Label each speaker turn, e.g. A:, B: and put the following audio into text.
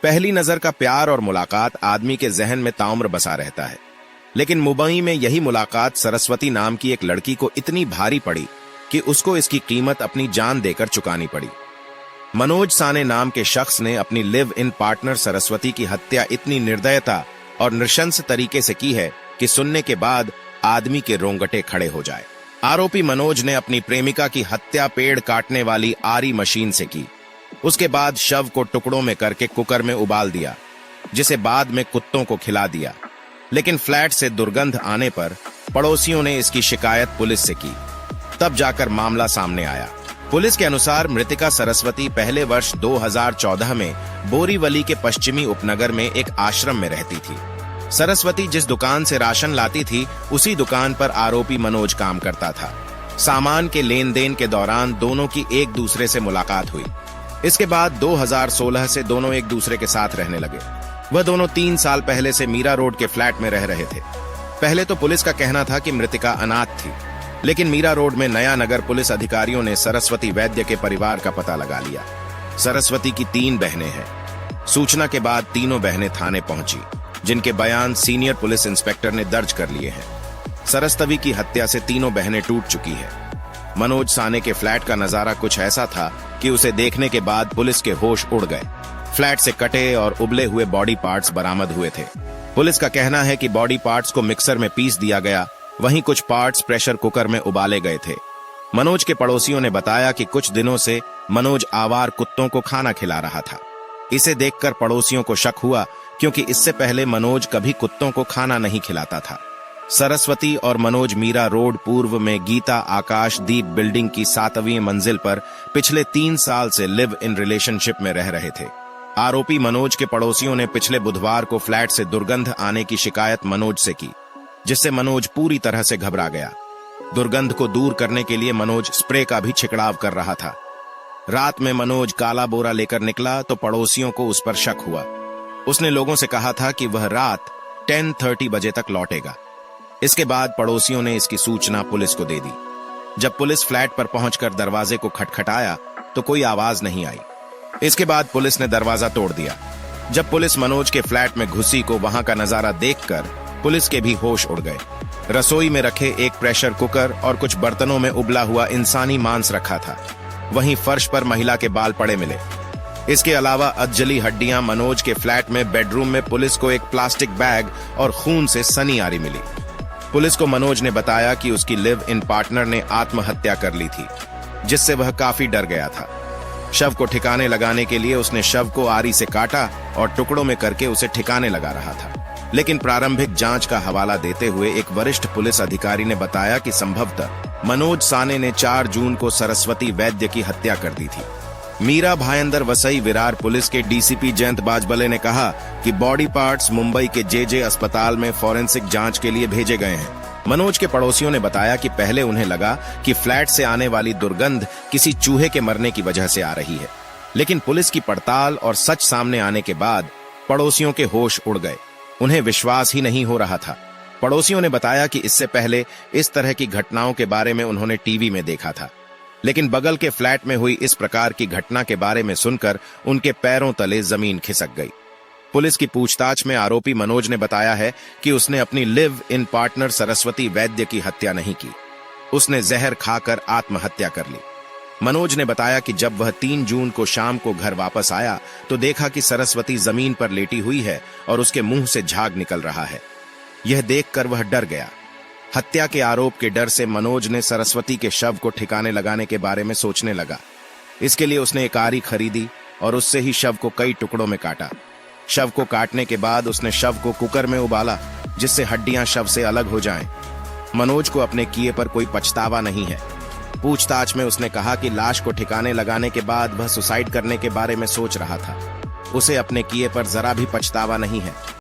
A: पहली नजर का प्यार और मुलाकात आदमी के जहन में ताउम्र बसा रहता है, लेकिन मुंबई में यही मुलाकात सरस्वती नाम की एक लड़की को इतनी भारी पड़ी कि उसको इसकी कीमत अपनी जान देकर चुकानी पड़ी। मनोज साने नाम के शख्स ने अपनी लिव इन पार्टनर सरस्वती की हत्या इतनी निर्दयता और नृशंस तरीके से की है कि सुनने के बाद आदमी के रोंगटे खड़े हो जाए। आरोपी मनोज ने अपनी प्रेमिका की हत्या पेड़ काटने वाली आरी मशीन से की। उसके बाद शव को टुकड़ों में करके कुकर में उबाल दिया, जिसे बाद में कुत्तों को खिला दिया। लेकिन फ्लैट से दुर्गंध आने पर पड़ोसियों ने इसकी शिकायत पुलिस से की, तब जाकर मामला सामने आया। पुलिस के अनुसार मृतिका सरस्वती पहले वर्ष 2014 में बोरीवली के पश्चिमी उपनगर में एक आश्रम में रहती थी। सरस्वती जिस दुकान से राशन लाती थी, उसी दुकान पर आरोपी मनोज काम करता था। सामान के लेन देन के दौरान दोनों की एक दूसरे से मुलाकात हुई। इसके बाद 2016 से दोनों एक दूसरे के साथ रहने लगे। वह दोनों 3 साल पहले से मीरा रोड के फ्लैट में रह रहे थे। पहले तो पुलिस का कहना था कि मृतिका अनाथ थी, लेकिन मीरा रोड में नया नगर पुलिस अधिकारियों ने सरस्वती वैद्य के परिवार का पता लगा लिया। सरस्वती की 3 बहनें हैं। सूचना के बाद तीनों बहनें थाने पहुंची, जिनके बयान सीनियर पुलिस इंस्पेक्टर ने दर्ज कर लिए हैं। सरस्वती की हत्या से तीनों बहनें टूट चुकी है। मनोज साने के फ्लैट का नजारा कुछ ऐसा था कि उसे देखने के बाद पुलिस के होश उड़ गए। फ्लैट से कटे और उबले हुए बॉडी पार्ट्स बरामद हुए थे। पुलिस का कहना है कि बॉडी पार्ट्स को मिक्सर में पीस दिया गया, वहीं कुछ पार्ट्स प्रेशर कुकर में उबाले गए थे। मनोज के पड़ोसियों ने बताया कि कुछ दिनों से मनोज आवार कुत्तों को खाना खिला रहा था। इसे देखकर पड़ोसियों को शक हुआ, क्योंकि इससे पहले मनोज कभी कुत्तों को खाना नहीं खिलाता था। सरस्वती और मनोज मीरा रोड पूर्व में गीता आकाश दीप बिल्डिंग की 7वीं मंजिल पर पिछले 3 साल से लिव इन रिलेशनशिप में रह रहे थे। आरोपी मनोज के पड़ोसियों ने पिछले बुधवार को फ्लैट से दुर्गंध आने की शिकायत मनोज से की, जिससे मनोज पूरी तरह से घबरा गया। दुर्गंध को दूर करने के लिए मनोज स्प्रे का भी छिड़काव कर रहा था। रात में मनोज काला बोरा लेकर निकला तो पड़ोसियों को उस पर शक हुआ। उसने लोगों से कहा था कि वह रात 10:30 बजे तक लौटेगा। इसके बाद पड़ोसियों ने इसकी सूचना पुलिस को दे दी। जब पुलिस फ्लैट पर पहुंचकर दरवाजे को खटखटाया तो कोई आवाज नहीं आई। इसके बाद पुलिस ने दरवाजा तोड़ दिया। जब पुलिस मनोज के फ्लैट में घुसी को वहां का नजारा देखकर पुलिस के भी होश उड़ गए। रसोई में रखे एक प्रेशर कुकर और कुछ बर्तनों में उबला हुआ इंसानी मांस रखा था। वहीं फर्श पर महिला के बाल पड़े मिले। इसके अलावा अधजली हड्डियां। मनोज के फ्लैट में बेडरूम में पुलिस को एक प्लास्टिक बैग और खून से सनी आरी मिली। पुलिस को मनोज ने बताया कि उसकी लिव इन पार्टनर ने आत्महत्या कर ली थी, जिससे वह काफी डर गया था। शव को ठिकाने लगाने के लिए उसने शव को आरी से काटा और टुकड़ों में करके उसे ठिकाने लगा रहा था। लेकिन प्रारंभिक जांच का हवाला देते हुए एक वरिष्ठ पुलिस अधिकारी ने बताया कि संभवतः मनोज साने ने 4 जून को सरस्वती वैद्य की हत्या कर दी थी। मीरा भायंदर वसई विरार पुलिस के डीसीपी जयंत बाजबले ने कहा कि बॉडी पार्ट्स मुंबई के जेजे अस्पताल में फॉरेंसिक जांच के लिए भेजे गए हैं। मनोज के पड़ोसियों ने बताया कि पहले उन्हें लगा कि फ्लैट से आने वाली दुर्गंध किसी चूहे के मरने की वजह से आ रही है, लेकिन पुलिस की पड़ताल और सच सामने आने के बाद पड़ोसियों के होश उड़ गए। उन्हें विश्वास ही नहीं हो रहा था। पड़ोसियों ने बताया कि इससे पहले इस तरह की घटनाओं के बारे में उन्होंने टीवी में देखा था, लेकिन बगल के फ्लैट में हुई इस प्रकार की घटना के बारे में सुनकर उनके पैरों तले जमीन खिसक गई। पुलिस की पूछताछ में आरोपी मनोज ने बताया है कि उसने अपनी लिव इन पार्टनर सरस्वती वैद्य की हत्या नहीं की। उसने जहर खाकर आत्महत्या कर ली। मनोज ने बताया कि जब वह 3 जून को शाम को घर वापस आया तो देखा कि सरस्वती जमीन पर लेटी हुई है और उसके मुंह से झाग निकल रहा है। यह देखकर वह डर गया। हत्या के आरोप के डर से मनोज ने सरस्वती के शव को ठिकाने लगाने के बारे में सोचने लगा। इसके लिए उसने एक आरी खरीदी और उससे ही शव को कई टुकड़ों में काटा। शव को काटने के बाद उसने शव को कुकर में उबाला, जिससे हड्डियां शव से अलग हो जाएं। मनोज को अपने किए पर कोई पछतावा नहीं है। पूछताछ में उसने कहा कि लाश को ठिकाने लगाने के बाद वह सुसाइड करने के बारे में सोच रहा था। उसे अपने किए पर जरा भी पछतावा नहीं है।